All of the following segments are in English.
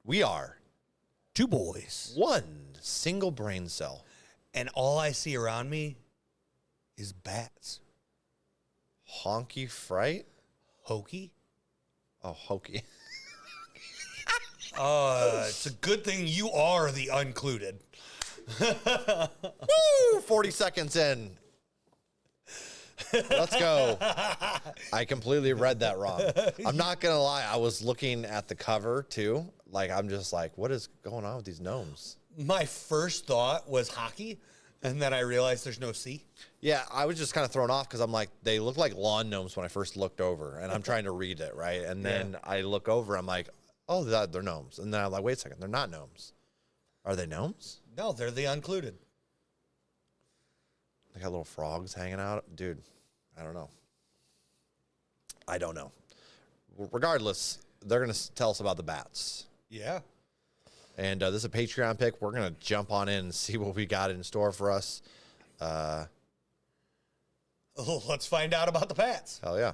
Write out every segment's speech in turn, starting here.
We are two boys. one single brain cell. And all I see around me is bats. Honky fright? Hokey? Oh, hokey. It's a good thing you are the Uncluded. Woo! 40 seconds in. Let's go. I completely read that wrong. I'm not going to lie. I was looking at the cover, too. Like, I'm just like, what is going on with these gnomes? My first thought was hockey, and then I realized there's no C. Yeah, I was just kind of thrown off because I'm like, they look like lawn gnomes when I first looked over, and I'm trying to read it, right? And then I look over, I'm like, oh, they're gnomes. And then I'm like, wait a second, they're not gnomes. Are they gnomes? No, they're the Uncluded. They got little frogs hanging out. Dude, I don't know. Regardless, they're going to tell us about the bats. Yeah. And this is a Patreon pick. We're going to jump on in and see what we got in store for us. Let's find out about the bats. Hell yeah.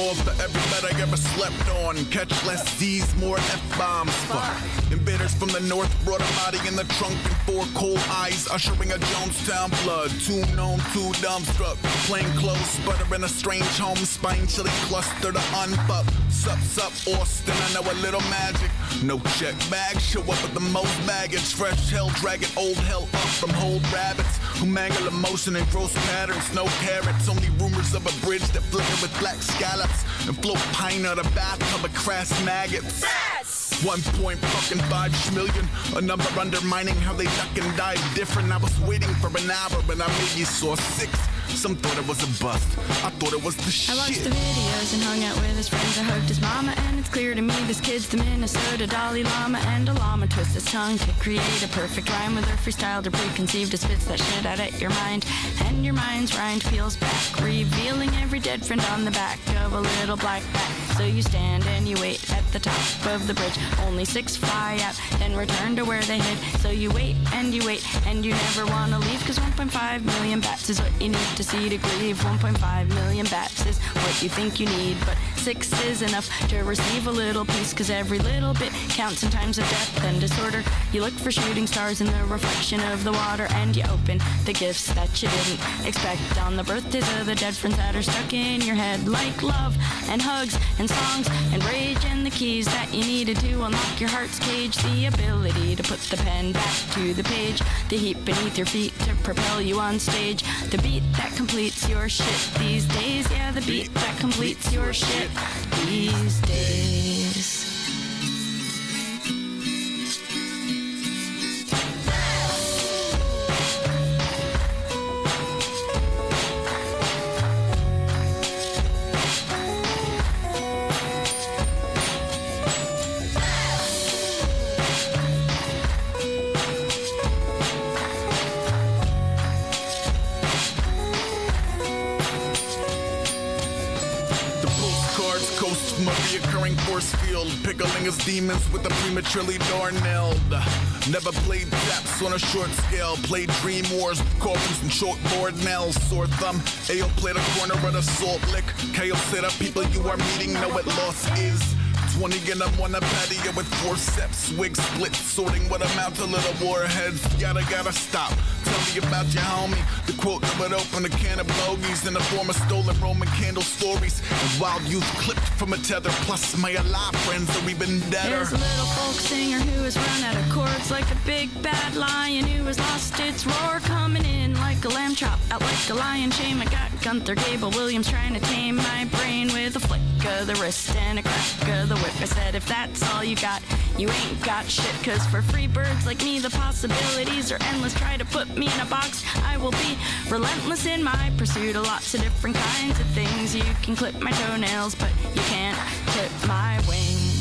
For every bet I ever slept on. Catch less Z's, more F-bombs. Fuck. Invaders from the north brought a body in the trunk and 4 cold eyes, ushering a Jonestown flood. 2 known, 2 dumbstruck. Plain clothes, sputtering a strange home. Spine chilly cluster to unfuck. Sup, Austin, I know a little magic. No check bag, show up with the most baggage. Fresh hell, dragging old hell up from hold rabbits who mangle emotion and gross patterns. No carrots, only rumors of a bridge that flicker with black scallops and float pine out a bathtub of crass maggots. Yes! 1.5 million, a number undermining how they duck and dive different. I was waiting for an hour, but I maybe saw 6. Some thought it was a bust, I thought it was the shit. I watched the videos and hung out with his friends. I hugged his mama, and it's clear to me this kid's the Minnesota Dalai Lama. And a llama twists his tongue to create a perfect rhyme with her freestyled or preconceived. It spits that shit out at your mind, and your mind's rind peels back, revealing every dead friend on the back of a little black bat. So you stand and you wait at the top of the bridge. Only 6 fly out, then return to where they hid. So you wait, and you never wanna leave. Cause 1.5 million bats is what you need to see to grieve. 1.5 million bats is what you think you need, but 6 is enough to receive a little piece. Cause every little bit counts in times of death and disorder. You look for shooting stars in the reflection of the water, and you open the gifts that you didn't expect on the birthdays of the dead friends that are stuck in your head, like love and hugs and songs and rage and the keys that you needed to unlock your heart's cage. The ability to put the pen back to the page, the heat beneath your feet to propel you on stage, the beat that completes your shit these days. Yeah, the beat that completes your shit these days. From a reoccurring force field, pickling his demons with a prematurely door-nailed. Never played taps on a short scale, played dream wars with coffins and chalkboard nails. Sore thumb, AO played a corner of the salt lick. KO said up people you are meeting know what loss is. 20 and I'm on a patio with forceps, wig split, sorting what amount to little warheads. Gotta stop. Tell me about your homie. The quote that would open a can of bogeys in the form of stolen Roman candle stories and wild youth clipped from a tether. Plus my alive friends are even deader. There's a little folk singer who has run out of chords, like a big bad lion who has lost its roar, coming in like a lamb chop, out like a lion. Shame I got Gunther Gable Williams trying to tame my brain with a flick of the wrist and a crack of the whip. I said if that's all you got, you ain't got shit. Cause for free birds like me the possibilities are endless. Try to put me in a box, I will be relentless in my pursuit of lots of different kinds of things. You can clip my toenails, but you can't clip my wings.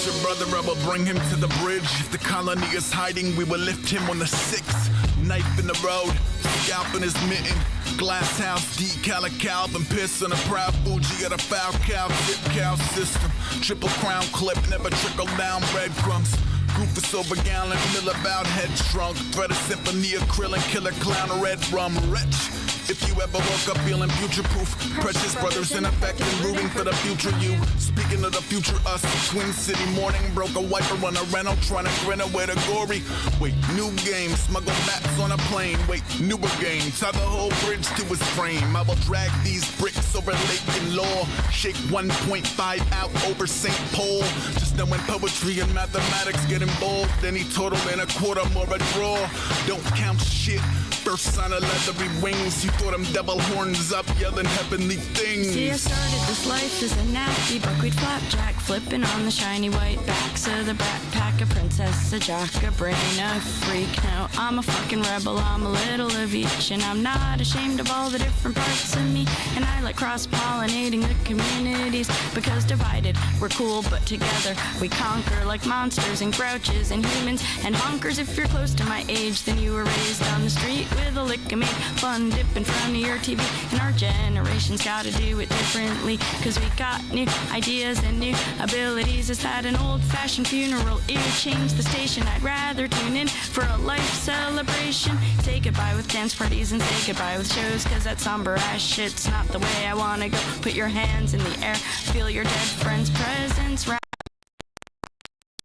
your brother, I will bring him to the bridge. If the colony is hiding, we will lift him on the 6th. Knife in the road, scalp in his mitten. Glass house, decal a Calvin, piss on a proud Fuji at a foul cow, tip cow system. Triple crown clip, never trickle down breadcrumbs. Goofus over gallon, mill about head shrunk. Thread a symphony, acrylic, killer clown, red rum, wretch. If you ever woke up feeling future-proof, precious brothers in effect and rooting for the future you. Speaking of the future us, Twin City morning, broke a wiper on a rental, trying to grin away the gory. Wait, new game, smuggle bats on a plane. Wait, newer game, tie the whole bridge to his frame. I will drag these bricks over Lake and Law, shake 1.5 out over St. Paul. Just knowing poetry and mathematics get involved, any total and a quarter more a draw. Don't count shit. First sign of leathery wings, you thought them devil horns up, yelling heavenly things. See, I started this life as a nasty buckwheat flapjack, flipping on the shiny white backs of the brat pack, a princess, a jock, a brain, a freak. No, I'm a fucking rebel, I'm a little of each, and I'm not ashamed of all the different parts of me. And I like cross-pollinating the communities, because divided we're cool, but together we conquer like monsters and grouches and humans and honkers. If you're close to my age, then you were raised on the street with a lick of made fun dip in front of your TV. And our generation's gotta do it differently, cause we got new ideas and new abilities. Is that an old-fashioned funeral? Ear change the station, I'd rather tune in for a life celebration. Say goodbye with dance parties and say goodbye with shows, cause that somber ass shit's not the way I wanna go. Put your hands in the air, feel your dead friend's presence.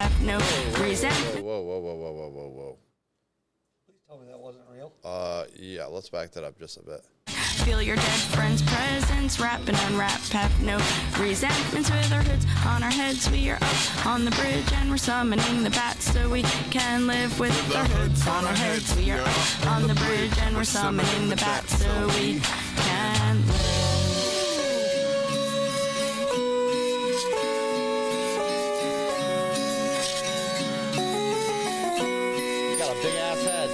Have no resentment. Whoa. Please tell me that wasn't real. Yeah, let's back that up just a bit. Feel your dead friend's presence, wrap and unwrap, have no resentments with our hoods on our heads. We are up on the bridge and we're summoning the bats so we can live with our hoods on our heads. We are up on the bridge and we're summoning the bats so we can live. You got a big ass head.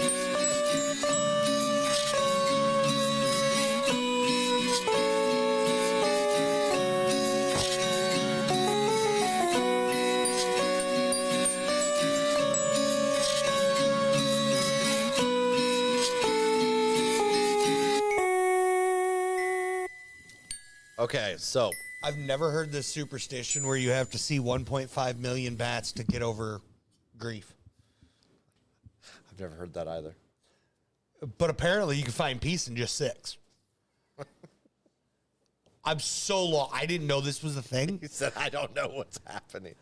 Okay, so I've never heard this superstition where you have to see 1.5 million bats to get over grief. I've never heard that either. But apparently you can find peace in just 6. I'm so lost. I didn't know this was a thing. He said, I don't know what's happening.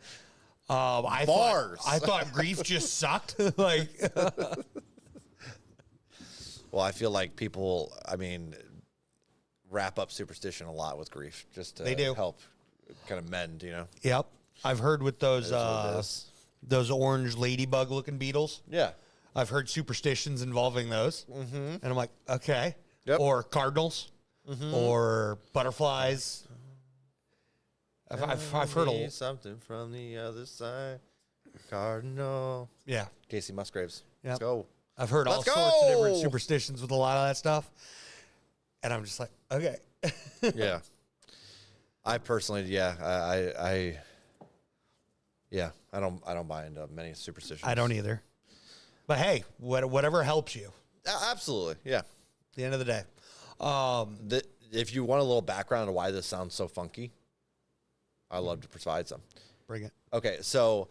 I thought grief just sucked. Like, Well, I feel like people, wrap up superstition a lot with grief just to They do. help kind of mend, you know? yep. I've heard with those That's what it is. those orange ladybug looking beetles. Yeah. I've heard superstitions involving those. Mm-hmm. And I'm like, okay. Yep. Or cardinals. Mm-hmm. Or butterflies. I've heard a something from the other side. Cardinal. yeah. Casey Musgraves. Yep. Let's go. I've heard all Let's sorts of different go! superstitions with a lot of that stuff. And I'm just like, okay. Yeah. I personally, I don't buy into many superstitions. I don't either. But hey, whatever helps you Absolutely. Yeah. at the end of the day. If you want a little background on why this sounds so funky, I'd love to provide some. Bring it. Okay, so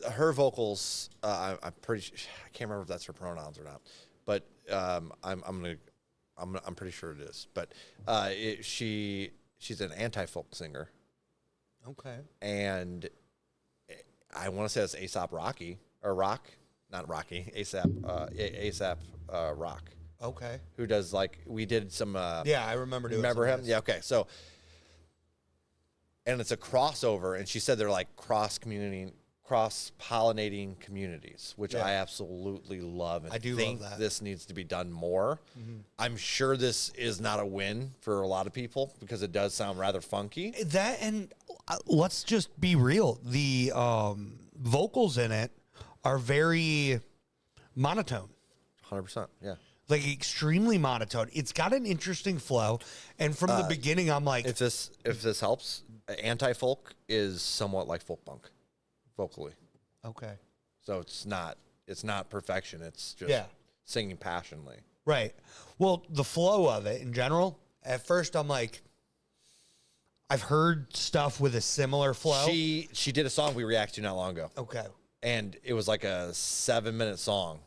her vocals, I'm pretty. I can't remember if that's her pronouns or not, but I'm pretty sure it is. But she's an anti-folk singer, Okay. and I want to say it's A$AP Rocky or Rock, not Rocky. A$AP Rock, Okay. who does we did some. Yeah, I remember doing Remember some him? of this. Yeah. Okay. So, and it's a crossover, and she said they're like cross-pollinating communities, which Yeah. I absolutely love. And I do think love that. this needs to be done more. Mm-hmm. I'm sure this is not a win for a lot of people because it does sound rather funky. That, and let's just be real. The vocals in it are very monotone. 100%. Yeah. Like extremely monotone. It's got an interesting flow. And from the beginning, I'm like, If this helps, anti-folk is somewhat like folk punk. vocally. Okay. So it's not perfection. It's just singing passionately. Right. Well, the flow of it in general, at first I'm like, I've heard stuff with a similar flow. She did a song we reacted to not long ago. Okay. And it was like a 7-minute song.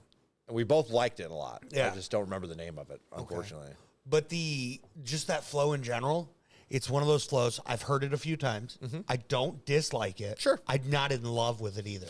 And we both liked it a lot. Yeah. I just don't remember the name of it, unfortunately. Okay. But just that flow in general, it's one of those flows. I've heard it a few times. Mm-hmm. I don't dislike it. Sure. I'm not in love with it either.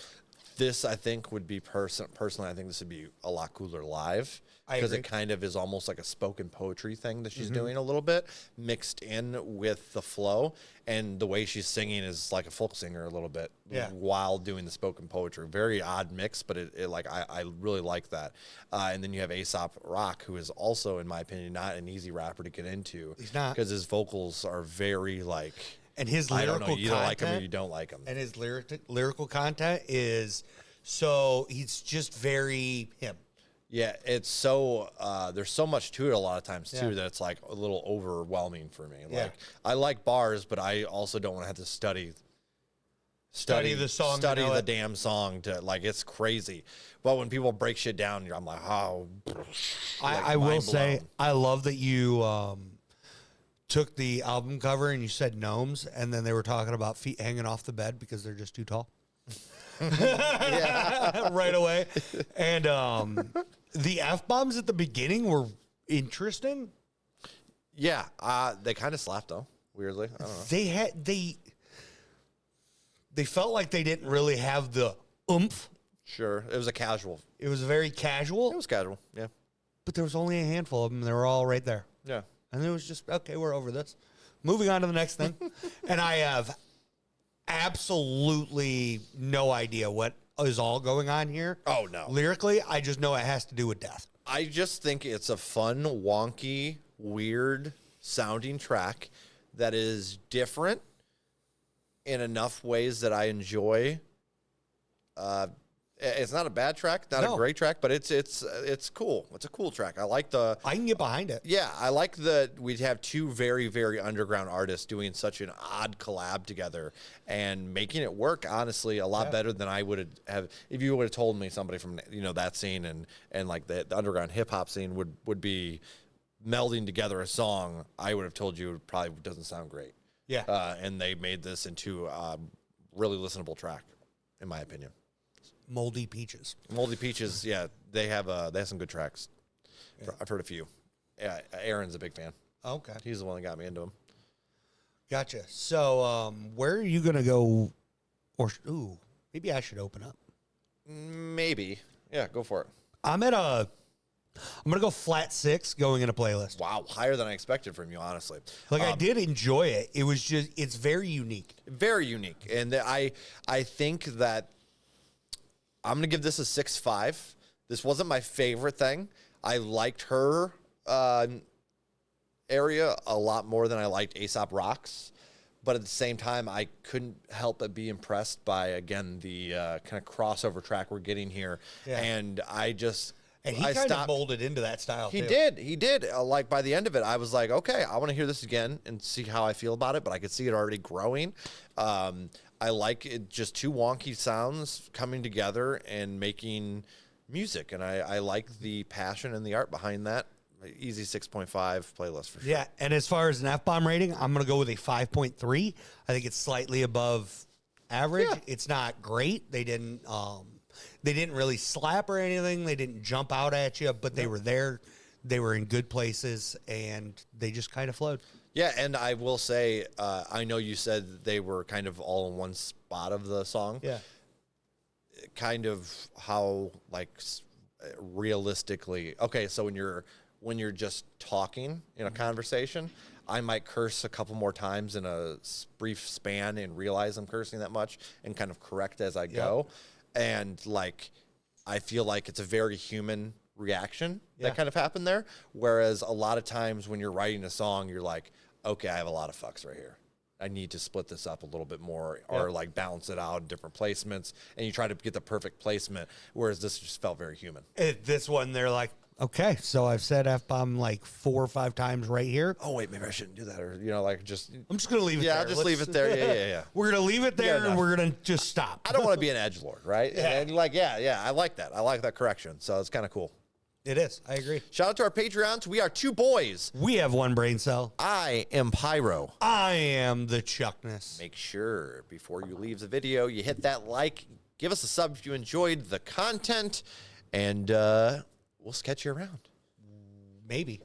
This, I think, would be personally, I think this would be a lot cooler live. Because it kind of is almost like a spoken poetry thing that she's doing a little bit, mixed in with the flow. And the way she's singing is like a folk singer a little bit while doing the spoken poetry. Very odd mix, but I really like that. And then you have Aesop Rock, who is also, in my opinion, not an easy rapper to get into. He's not. Because his vocals are very like... And his lyrical lyrical content, you either like him or you don't like him. And his lyrical content is... So he's just very him. Yeah, it's so there's so much to it a lot of times too that it's like a little overwhelming for me. Like I like bars, but I also don't want to have to study the song, study the damn song to like it's crazy. But when people break shit down, I'm like, oh. I will say, I love that you took the album cover and you said gnomes, and then they were talking about feet hanging off the bed because they're just too tall. Right away. And the F-bombs at the beginning were interesting. Yeah, they kind of slapped though, weirdly. I don't know. They felt like they didn't really have the oomph. Sure. It was It was very casual. It was casual, yeah. But there was only a handful of them. They were all right there. Yeah. And it was just, okay, we're over this. Moving on to the next thing. And I have absolutely no idea what is all going on here. Oh, no. Lyrically, I just know it has to do with death. I just think it's a fun, wonky, weird sounding track that is different in enough ways that I enjoy. It's not a bad track, not a great track, but it's cool. It's a cool track. I can get behind it. Yeah, I like that we'd have two very, very underground artists doing such an odd collab together and making it work, honestly, a lot better than I would have if you would have told me somebody from that scene and like the underground hip hop scene would be melding together a song. I would have told you it probably doesn't sound great. Yeah. And they made this into a really listenable track, in my opinion. Moldy Peaches. Moldy Peaches, yeah, they have some good tracks. Yeah. I've heard a few. Yeah, Aaron's a big fan. Okay. He's the one that got me into them. Gotcha. So, where are you gonna go? Or maybe I should open up. Maybe. Yeah, go for it. I'm gonna go flat 6 going in a playlist. Wow, higher than I expected from you, honestly. Like I did enjoy it. It was just it's very unique. Very unique, and I think that. I'm going to give this a 6.5. This wasn't my favorite thing. I liked her area a lot more than I liked Aesop Rock's. But at the same time, I couldn't help but be impressed by, again, the kind of crossover track we're getting here. Yeah. And I just... And he kind of molded into that style, He did. Like, by the end of it, I was like, okay, I want to hear this again and see how I feel about it. But I could see it already growing. I like it, just two wonky sounds coming together and making music. And I like the passion and the art behind that. Easy 6.5 playlist for sure. Yeah, and as far as an F-bomb rating, I'm going to go with a 5.3. I think it's slightly above average. Yeah. It's not great. They didn't really slap or anything. They didn't jump out at you, but they were there. They were in good places, and they just kind of flowed. Yeah, and I will say, I know you said that they were kind of all in one spot of the song. Yeah. Kind of how, like, realistically, okay, so when you're just talking in a conversation, I might curse a couple more times in a brief span and realize I'm cursing that much and kind of correct as I go. And, like, I feel like it's a very human reaction that kind of happened there. Whereas a lot of times when you're writing a song, you're like, okay, I have a lot of fucks right here. I need to split this up a little bit more or like balance it out in different placements. And you try to get the perfect placement. Whereas this just felt very human. This one, they're like, Okay, so I've said F-bomb like 4 or 5 times right here. Oh, wait, maybe I shouldn't do that. Or, like just... I'm just going to leave it there. Yeah, I'll just leave it there. Yeah. We're going to leave it there, and we're going to just stop. I don't want to be an edgelord, right? Yeah. And I like that. I like that correction. So it's kind of cool. It is. I agree. Shout out to our Patreons. We are 2 boys. We have 1 brain cell. I am Pyro. I am the Chuckness. Make sure before you leave the video, you hit that like, give us a sub if you enjoyed the content, and we'll sketch you around. Maybe.